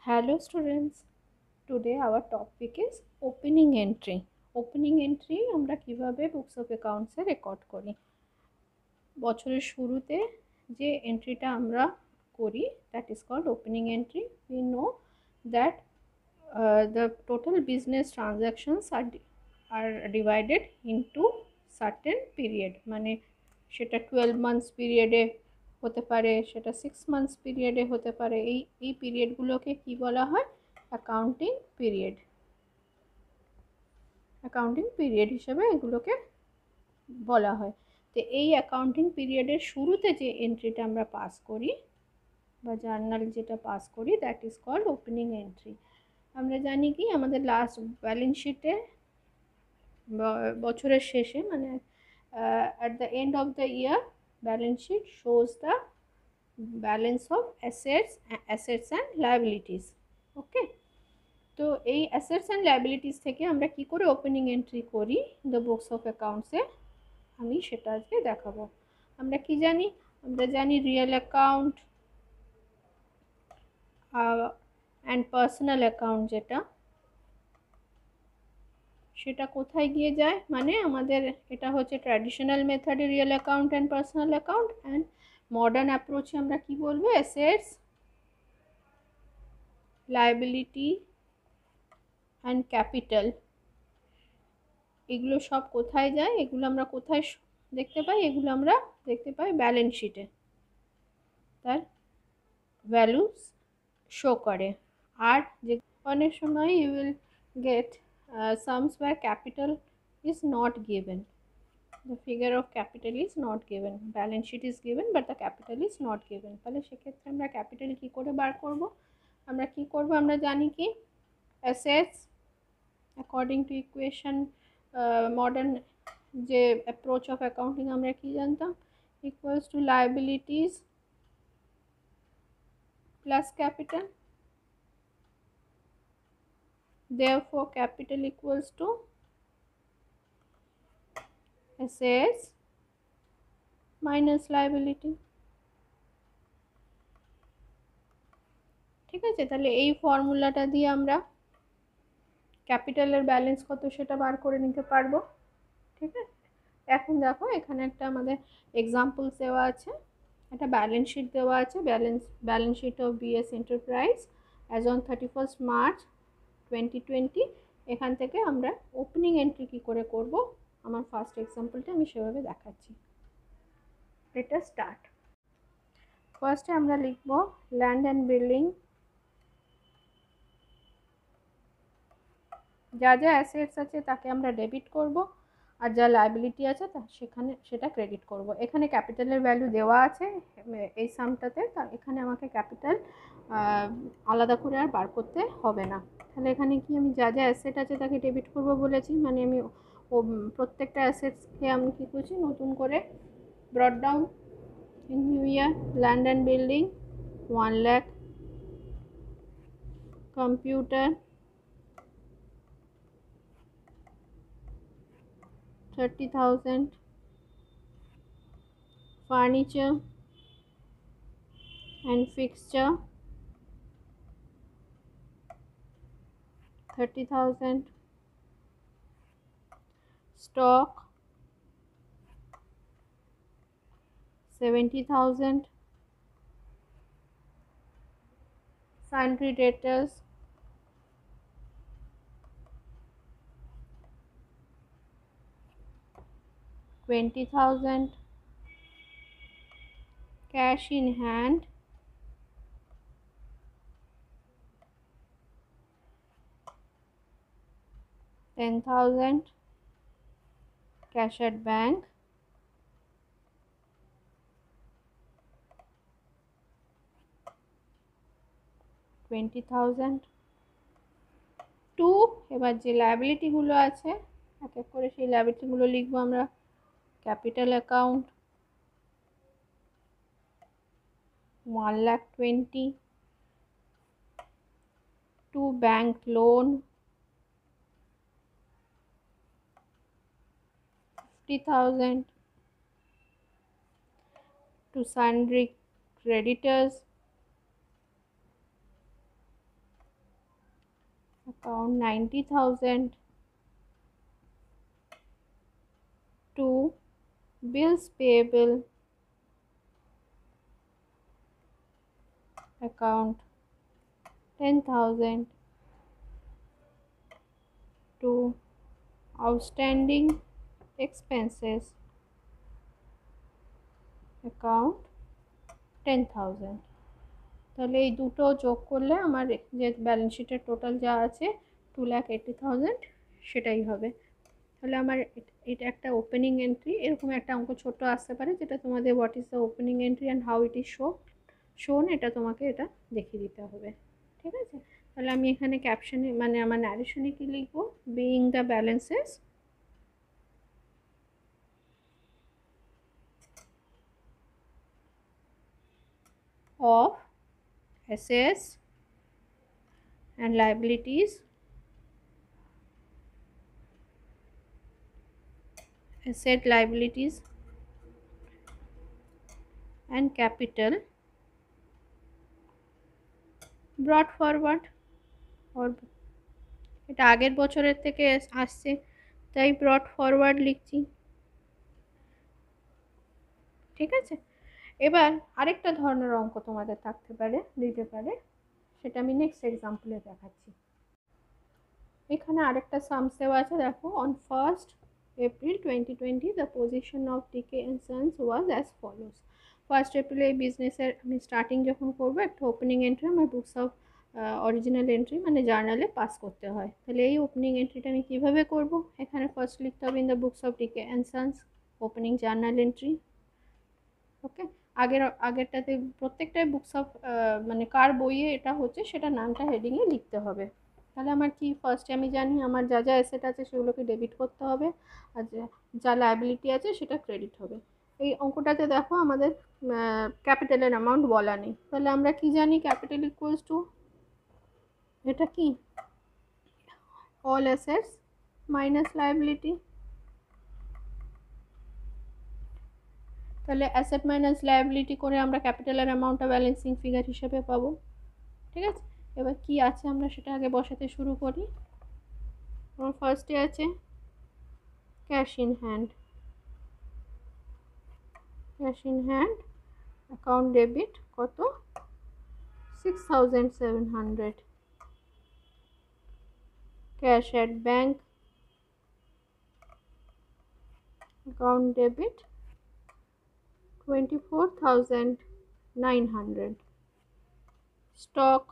Hello students, today our topic is opening entry. Opening entry আমরা কিভাবে books of অ্যাকাউন্টসে record করি। বছরের শুরুতে যে এন্ট্রিটা আমরা করি that is called opening entry. We know that the total business transactions are divided into certain period, মানে সেটা 12 months পিরিয়ডে হতে পারে, সেটা 6 months পিরিয়ডে হতে পারে। এই পিরিয়ডগুলোকে কি বলা হয়? অ্যাকাউন্টিং পিরিয়ড হিসেবে এগুলোকে বলা হয়। তো এই অ্যাকাউন্টিং পিরিয়ডের শুরুতে যে এন্ট্রিটা আমরা পাস করি বা জার্নাল যেটা পাস করি that is called opening entry. আমরা জানি কি আমাদের লাস্ট ব্যালেন্স শিটে বছরের শেষে মানে at the end of the year balance sheet shows the balance of assets and liabilities. ওকে, তো এই অ্যাসেটস অ্যান্ড লায়াবিলিটিস থেকে আমরা কি করে ওপেনিং এন্ট্রি করি দ্য বুকস অফ অ্যাকাউন্টসে আমি সেটা আজকে দেখাবো। আমরা কি জানি? আমরা জানি real account and personal account যেটা সেটা কোথায় গিয়ে যায়, মানে আমাদের এটা হচ্ছে ট্র্যাডিশনাল মেথডে real account and personal account, and modern অ্যাপ্রোচে আমরা কি বলবো? Assets, liability and capital. এগুলো সব কোথায় যায়? এগুলো আমরা কোথায় দেখতে পাই? এগুলো আমরা দেখতে পাই ব্যালেন্স শিটে, তার ভ্যালুস শো করে। আর যে অনেক সময় you will get sums where capital is not given, the figure of capital is not given, balance sheet is given but the capital is not given। তাহলে সেক্ষেত্রে আমরা ক্যাপিটাল কি করে বার করব? আমরা কি করব? আমরা জানি কি assets according to equation modern যে অ্যাপ্রোচ অফ অ্যাকাউন্টিং আমরা কি জানতাম? Equals to liabilities plus capital, therefore capital equals to assets minus liability। ঠিক আছে, তাহলে এই ফর্মুলাটা দিয়ে আমরা ক্যাপিটালের ব্যালেন্স কত সেটা বার করে নিতে পারবো। ঠিক আছে, এখন দেখো এখানে একটা আমাদের এক্সাম্পলস দেওয়া আছে, একটা ব্যালেন্স শিট দেওয়া আছে, balance sheet of BS enterprise as on 31st March 2020। এখান থেকে আমরা ওপেনিং এন্ট্রি কী করে করব আমার ফার্স্ট এক্সাম্পলটা আমি সেভাবে দেখাচ্ছি। এটা স্টার্ট। ফার্স্টে আমরা লিখব ল্যান্ড অ্যান্ড বিল্ডিং, যা যা অ্যাসেটস আছে তাকে আমরা ডেবিট করব, আর যা লায়াবিলিটি আছে সেটা ক্রেডিট করব। এখানে ক্যাপিটালের ভ্যালু দেওয়া আছে এই সামটাতে, এখানে আমাকে ক্যাপিটাল আলাদা করে আর বার করতে হবে না। তাহলে এখানে কি আমি যা যা অ্যাসেট আছে তাকে ডেবিট করব বলেছি, মানে আমি প্রত্যেকটা অ্যাসেটসকে আমি কী করছি নতুন করে ব্রট down in new year. Land and building 1 lakh, computer 30,000, furniture and fixture 30,000, stock 70,000, sundry debtors 20,000, cash in hand 10,000, cash at bank 20,000। Two, এবার যে লায়াবিলিটিগুলো আছে এক এক করে সেই লায়াবিলিটিগুলো লিখবো আমরা। Capital account 1,20,000, to bank loan 50,000, to sundry creditors account 90,000. 2. Bills payable account 10,000. 2. Outstanding expenses account 10,000. তাহলে এই দুটো যোগ করলে আমার যে ব্যালেন্স শিটের টোটাল যা আছে 2,80,000 সেটাই হবে। তাহলে আমার এটা একটা ওপেনিং এন্ট্রি, এরকম একটা অঙ্ক ছোট আসতে পারে যেটা তোমাদের what is the opening entry and how it is শোন এটা তোমাকে এটা দেখিয়ে দিতে হবে। ঠিক আছে, তাহলে আমি এখানে ক্যাপশনে মানে আমার ন্যারেশনে কি লিখবো, being the balances of assets and liabilities and capital brought forward, or এটা আগের বছরের থেকে আসছে তাই brought forward লিখছি। ঠিক আছে, এবার আরেকটা ধরনের অঙ্ক তোমাদের দিতে পারে, সেটা আমি নেক্সট এক্সাম্পলে দেখাচ্ছি। এখানে আরেকটা সামস দেওয়া আছে, দেখো on 1st April 2020 the position of DK and sons was as follows. 1st এপ্রিলে এই বিজনেসের আমি স্টার্টিং যখন করবো একটা ওপেনিং এন্ট্রি আমার বুকস অফ অরিজিনাল এন্ট্রি মানে জার্নালে পাস করতে হয়। তাহলে এই ওপেনিং এন্ট্রিটা আমি কীভাবে করব, এখানে ফার্স্ট লিখতে হবে in the books of DK and sons opening journal entry. Okay, আগেরটাতে প্রত্যেকটাই বুকস অফ মানে কার বইয়ে এটা হচ্ছে সেটা নামটা হেডিংয়ে লিখতে হবে। তাহলে আমার কি ফার্স্টে আমি জানি আমার যা যা অ্যাসেট আছে সেগুলোকে ডেবিট করতে হবে, আর যা লায়াবিলিটি আছে সেটা ক্রেডিট হবে। এই অঙ্কটাতে দেখো আমাদের ক্যাপিটালের অ্যামাউন্ট বলা নেই, তাহলে আমরা কি জানি ক্যাপিটাল ইকুয়ালস টু এটা কি অল অ্যাসেটস মাইনাস লায়াবিলিটি। তাহলে অ্যাসেট মাইনাস লায়াবিলিটি করে আমরা ক্যাপিটালের অ্যামাউন্টটা ব্যালেন্সিং ফিগার হিসেবে পাবো। ঠিক আছে, এবার কি আছে আমরা সেটা আগে বসাতে শুরু করি। আমার ফার্স্টে আছে cash in hand, account debit কত 6,700, cash at bank account debit 24,900, stock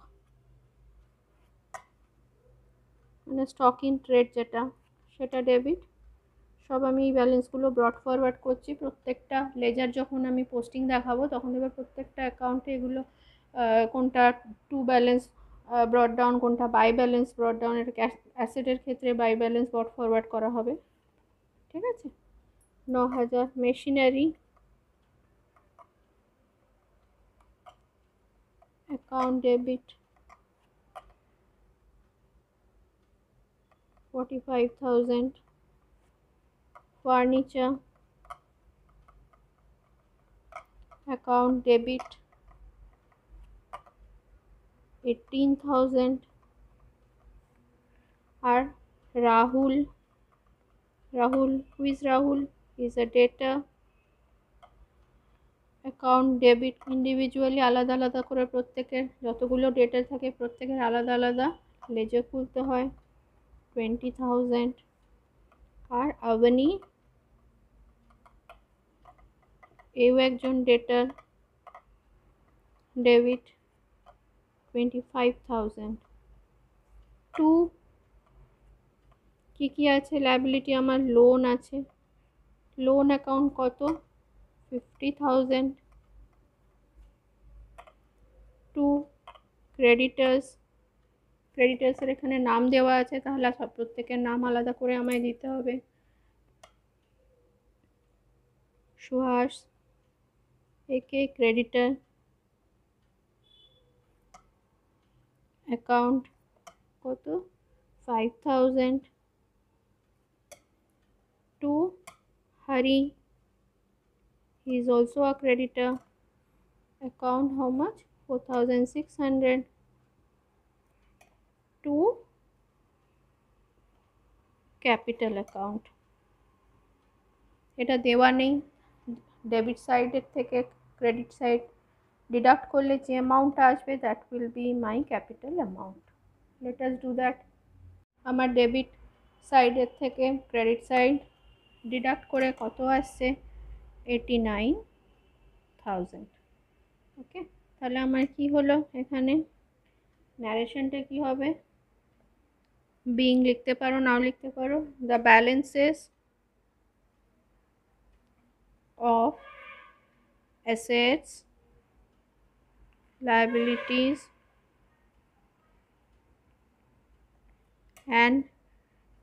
মানে স্টক ইন ট্রেড যেটা সেটা ডেবিট। সব আমি এই ব্যালেন্সগুলো ব্রড ফরওয়ার্ড করছি, প্রত্যেকটা লেজার যখন আমি পোস্টিং দেখাবো তখন এবার প্রত্যেকটা অ্যাকাউন্টে এগুলো কোনটা টু ব্যালেন্স ব্রড ডাউন কোনটা বাই ব্যালেন্স ব্রড ডাউন, এটা অ্যাসেটের ক্ষেত্রে বাই ব্যালেন্স ব্রড ফরওয়ার্ড করা হবে। ঠিক আছে, 9,000 machinery account debit 45,000, furniture account debit 18,000, আর Rahul, who is Rahul, is a debtor, account debit individually আলাদা আলাদা করে প্রত্যেকের যতগুলো ডেটার থাকে প্রত্যেকের আলাদা আলাদা লেজার খুলতে হয় 20,000, আর আবনি এও একজন ডেটার ডেবিট 25,000। টু কি আছে লায়াবিলিটি, আমার লোন আছে, লোন অ্যাকাউন্ট কত 50,000। টু ক্রেডিটার্সের এখানে নাম দেওয়া আছে, তাহলে সব প্রত্যেকের নাম আলাদা করে আমায় দিতে হবে। সুহাস একে ক্রেডিটার অ্যাকাউন্ট কত 5,000। To Hari, he is also a creditor, account how much 4,600। To capital account, এটা দেওয়া নেই, ডেবিট সাইডের থেকে ক্রেডিট সাইড ডিডাক্ট করলে যে অ্যামাউন্টটা আসবে that will be my capital amount. Let us do that. আমার ডেবিট সাইডের থেকে ক্রেডিট সাইড ডিডাক্ট করে কত আসছে, 89,000। ওকে, তাহলে আমার কি হলো, এখানে ন্যারেশনটা কি হবে, বিং লিখতে পারো, নাও লিখতে পারো, the balances of assets, liabilities and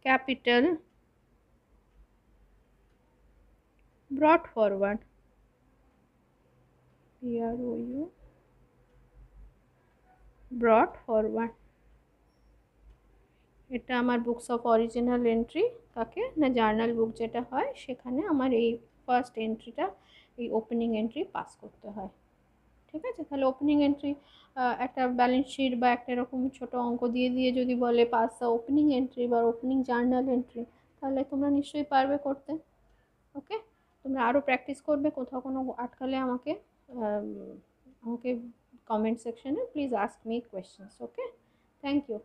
capital brought forward, BROU, brought forward। এটা আমার বুকস অফ অরিজিনাল এন্ট্রি, কাকে না জার্নাল বুক যেটা হয় সেখানে আমার এই ফার্স্ট এন্ট্রিটা, এই ওপেনিং এন্ট্রি পাস করতে হয়। ঠিক আছে, তাহলে ওপেনিং এন্ট্রি একটা ব্যালেন্স শিট বা একটা এরকম ছোটো অঙ্ক দিয়ে দিয়ে যদি বলে পাস দ্য ওপেনিং এন্ট্রি বা ওপেনিং জার্নাল এন্ট্রি, তাহলে তোমরা নিশ্চয়ই পারবে করতে। ওকে, তোমরা আরও প্র্যাকটিস করবে, কোথাও কোনো আটকালে আমাকে আমাকে কমেন্ট সেকশনে please ask me questions. Okay, thank you.